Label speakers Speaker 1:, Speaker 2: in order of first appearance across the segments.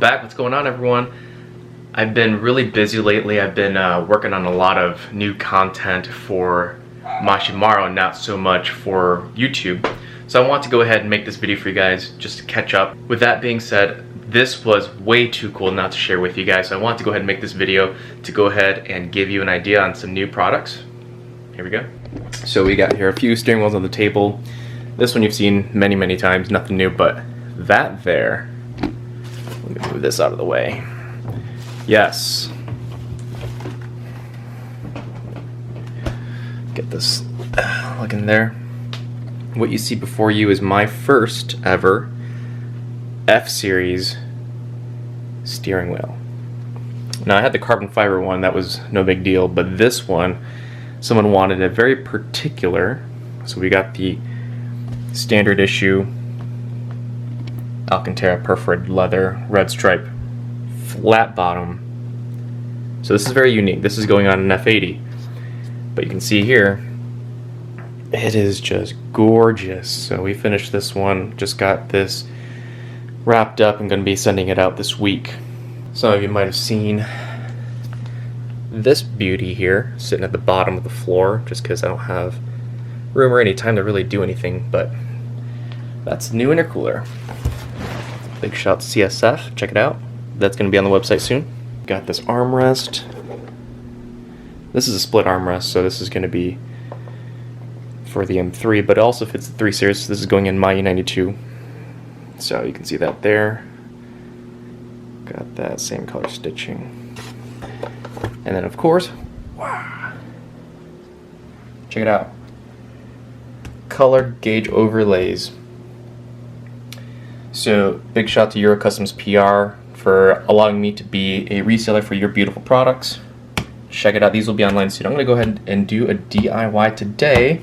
Speaker 1: back. What's going on, everyone? I've been really busy lately. I've been working on a lot of new content for Mashimaru, not so much for YouTube. So I want to go ahead and make this video for you guys just to catch up. With that being said, this was way too cool not to share with you guys. So I want to go ahead and make this video to go ahead and give you an idea on some new products. Here we go. So we got here a few steering wheels on the table. This one you've seen many, many times, nothing new, but that there, let me move this out of the way. Yes. Get this look in there. What you see before you is my first ever F-Series steering wheel. Now I had the carbon fiber one, that was no big deal, but this one, someone wanted a very particular, so we got the standard issue Alcantara perforated leather, red stripe, flat bottom. So this is very unique. This is going on an F80. But you can see here, it is just gorgeous. So we finished this one, just got this wrapped up and going to be sending it out this week. Some of you might have seen this beauty here sitting at the bottom of the floor just because I don't have room or any time to really do anything, but that's the new intercooler. Big shout to CSF, check it out. That's going to be on the website soon. Got this armrest. This is a split armrest, so this is going to be for the M3, but it also fits the 3 Series. So this is going in my E92. So you can see that there. Got that same color stitching. And then of course, wow, check it out. Colored gauge overlays. So big shout to Euro Customs PR for allowing me to be a reseller for your beautiful products. Check it out. These will be online soon. I'm going to go ahead and do a DIY today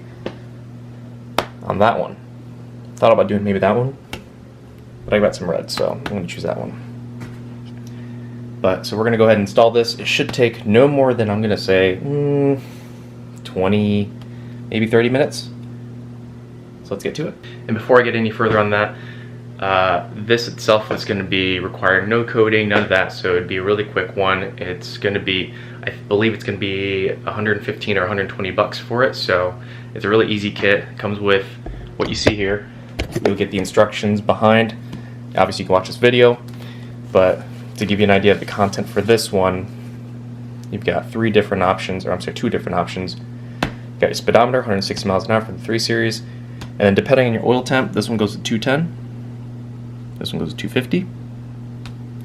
Speaker 1: on that one. Thought about doing maybe that one, but I got some red, so I'm going to choose that one. But so we're going to go ahead and install this. It should take no more than, I'm going to say 20, maybe 30 minutes. So let's get to it. And before I get any further on that, this itself is going to be requiring no coding, none of that, so it'd be a really quick one. It's going to be, I believe it's going to be 115 or 120 bucks for it, so it's a really easy kit. It comes with what you see here. You'll get the instructions behind. Obviously you can watch this video, but to give you an idea of the content for this one, you've got 3 different options, or I'm sorry, 2 different options. You've got your speedometer, 160 miles an hour for the 3 Series, and then depending on your oil temp, this one goes to 210. This one goes to 250.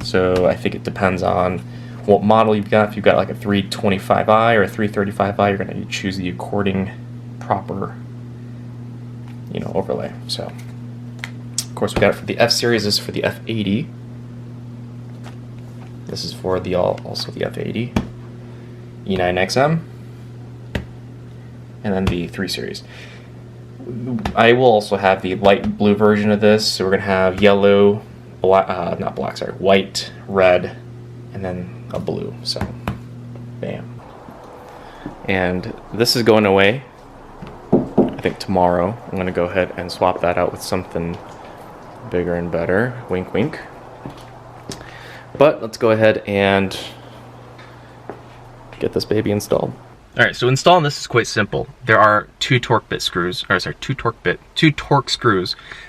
Speaker 1: So I think it depends on what model you've got. If you've got like a 325i or a 335i, you're going to choose the according proper, overlay. So of course we got it for the F Series. This is for the F80. This is for the also the F80, E9XM, and then the 3 Series. I will also have the light blue version of this, so we're going to have yellow, white, red, and then a blue, so bam. And this is going away, I think tomorrow. I'm going to go ahead and swap that out with something bigger and better, wink wink. But let's go ahead and get this baby installed. Alright, so installing this is quite simple. There are 2 torque screws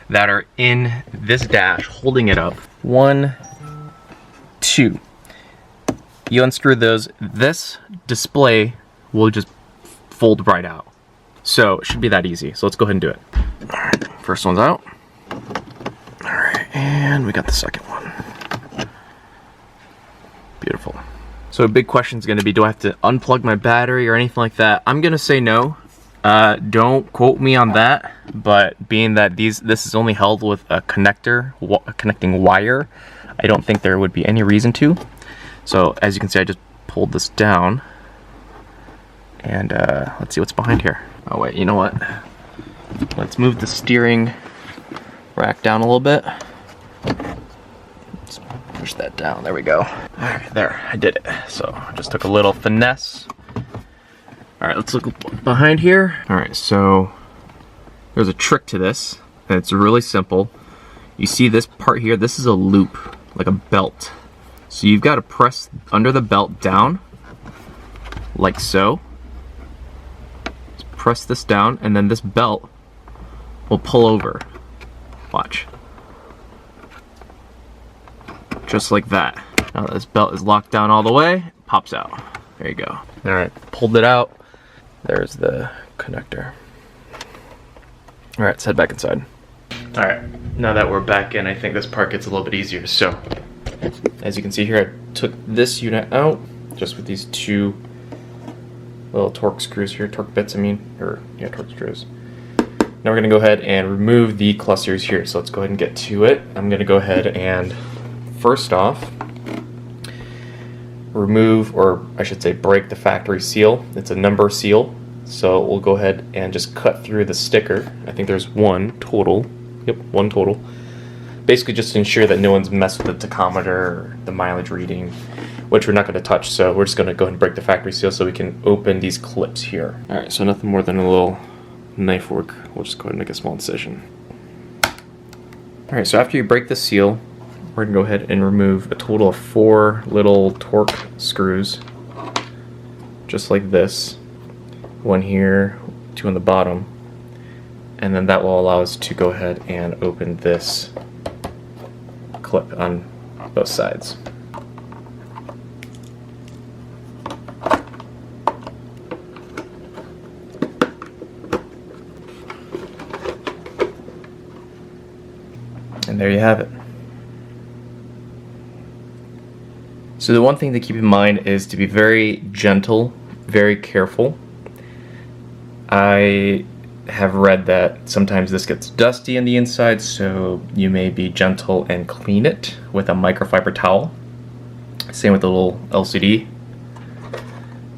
Speaker 1: that are in this dash holding it up. 1, 2. You unscrew those, this display will just fold right out. So it should be that easy. So let's go ahead and do it. Alright, first one's out. Alright, and we got the second one. Beautiful. So a big question is going to be, do I have to unplug my battery or anything like that? I'm going to say no. Don't quote me on that, but being that this is only held with a connecting wire, I don't think there would be any reason to. So as you can see, I just pulled this down, and let's see what's behind here. Oh wait, you know what? Let's move the steering rack down a little bit. Let's push that down. There we go. Alright, there, I did it. So I just took a little finesse. Alright, let's look behind here. Alright, so there's a trick to this, and it's really simple. You see this part here, this is a loop. like a belt. So you've got to press under the belt down, like so. Just press this down, and then this belt will pull over. Watch. Just like that. Now that this belt is locked down all the way, it pops out. There you go. All right, pulled it out. There's the connector. All right, let's head back inside. All right, now that we're back in, I think this part gets a little bit easier. So, as you can see here, I took this unit out just with these two little torque screws here, torque bits, torque screws. Now we're gonna go ahead and remove the clusters here. So let's go ahead and get to it. I'm gonna go ahead and first off, remove, or I should say break the factory seal. It's a number seal. So we'll go ahead and just cut through the sticker. I think there's one total. Yep, one total. Basically just to ensure that no one's messed with the tachometer or the mileage reading, which we're not going to touch. So we're just going to go ahead and break the factory seal so we can open these clips here. All right, so nothing more than a little knife work. We'll just go ahead and make a small incision. All right, so after you break the seal, we're going to go ahead and remove a total of 4 little torque screws, just like this. One here, 2 on the bottom. And then that will allow us to go ahead and open this clip on both sides. And there you have it. So the one thing to keep in mind is to be very gentle, very careful. I have read that sometimes this gets dusty on the inside, so you may be gentle and clean it with a microfiber towel. Same with the little LCD,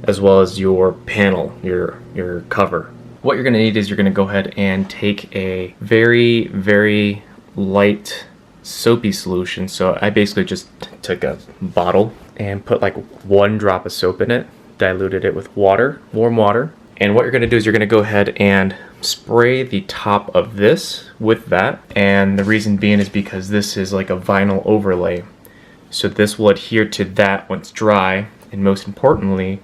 Speaker 1: as well as your panel, your cover. What you're going to need is you're going to go ahead and take a very, very light soapy solution. So I basically just took a bottle and put like 1 drop of soap in it, diluted it with water, warm water. And what you're going to do is you're going to go ahead and spray the top of this with that. And the reason being is because this is like a vinyl overlay. So this will adhere to that when it's dry. And most importantly,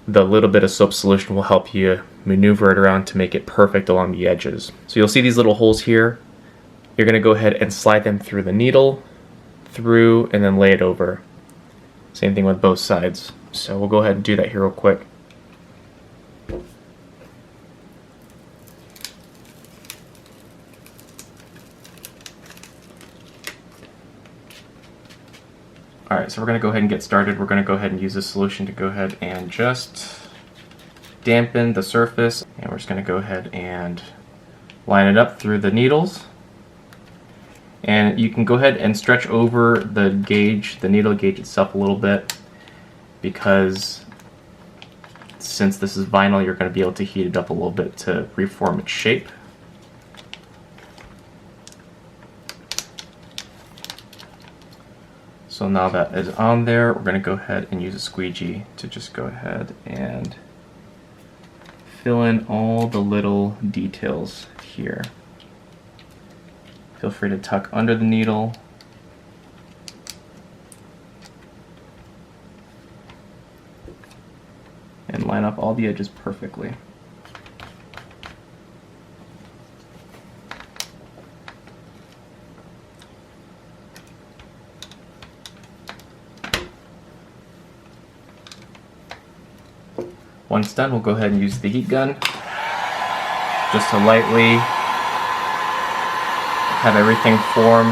Speaker 1: the little bit of soap solution will help you maneuver it around to make it perfect along the edges. So you'll see these little holes here. You're going to go ahead and slide them through the needle, through, and then lay it over. Same thing with both sides. So we'll go ahead and do that here real quick. Alright, so we're going to go ahead and get started. We're going to go ahead and use this solution to go ahead and just dampen the surface. And we're just going to go ahead and line it up through the needles. And you can go ahead and stretch over the gauge, the needle gauge itself a little bit, because since this is vinyl, you're going to be able to heat it up a little bit to reform its shape. So now that is on there, we're going to go ahead and use a squeegee to just go ahead and fill in all the little details here. Feel free to tuck under the needle. And line up all the edges perfectly. Once done, we'll go ahead and use the heat gun just to lightly have everything form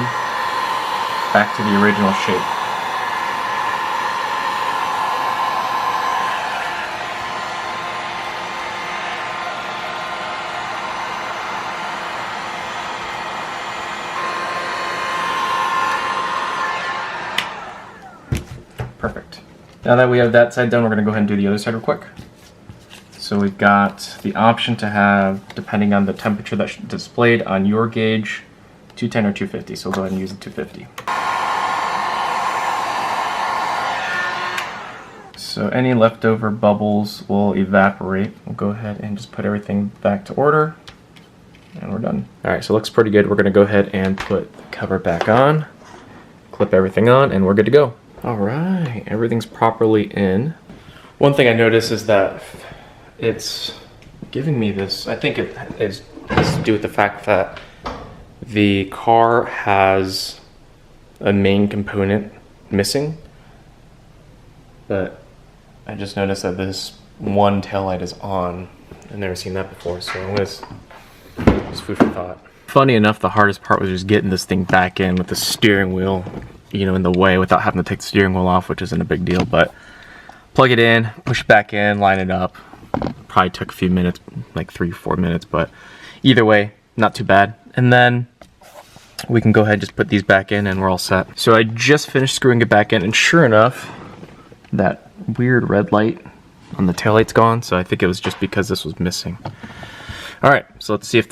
Speaker 1: back to the original shape. Perfect. Now that we have that side done, we're going to go ahead and do the other side real quick. So we've got the option to have, depending on the temperature that's displayed on your gauge, 210 or 250. So we'll go ahead and use the 250. So any leftover bubbles will evaporate. We'll go ahead and just put everything back to order. And we're done. Alright, so it looks pretty good. We're going to go ahead and put the cover back on. clip everything on, and we're good to go. All right, everything's properly in. One thing I noticed is that it's giving me this, I think it has to do with the fact that the car has a main component missing, but I just noticed that this one taillight is on. I've never seen that before, so it's food for thought. Funny enough, the hardest part was just getting this thing back in with the steering wheel, you know, in the way without having to take the steering wheel off, which isn't a big deal, but plug it in, push it back in, line it up. Probably took a few minutes, like 3-4 minutes, but either way, not too bad. And then we can go ahead and just put these back in and we're all set. So I just finished screwing it back in, and sure enough, that weird red light on the taillight's gone, so I think it was just because this was missing. All right, so let's see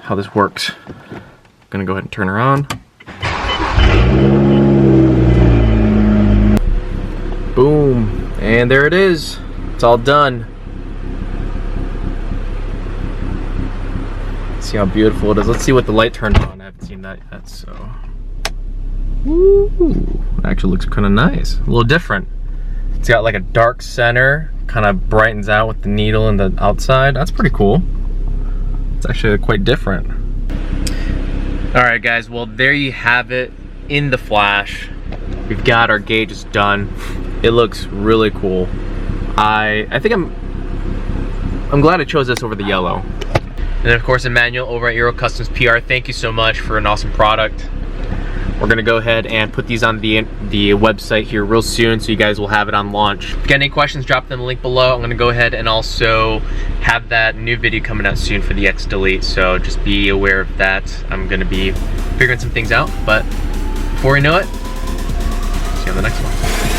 Speaker 1: how this works. I'm gonna go ahead and turn her on. Boom, and there it is. It's all done. See how beautiful it is. Let's see what the light turned on. I haven't seen that yet, so. Ooh, actually looks kind of nice. A little different. It's got like a dark center, kind of brightens out with the needle and the outside. That's pretty cool. It's actually quite different. All right, guys, well, there you have it in the flash. We've got our gauges done. It looks really cool. I think I'm glad I chose this over the yellow. And of course, Emmanuel over at Euro Customs PR, thank you so much for an awesome product. We're gonna go ahead and put these on the website here real soon, so you guys will have it on launch. If you got any questions, drop them in the link below. I'm gonna go ahead and also have that new video coming out soon for the X Delete, so just be aware of that. I'm gonna be figuring some things out, but before we know it, see you on the next one.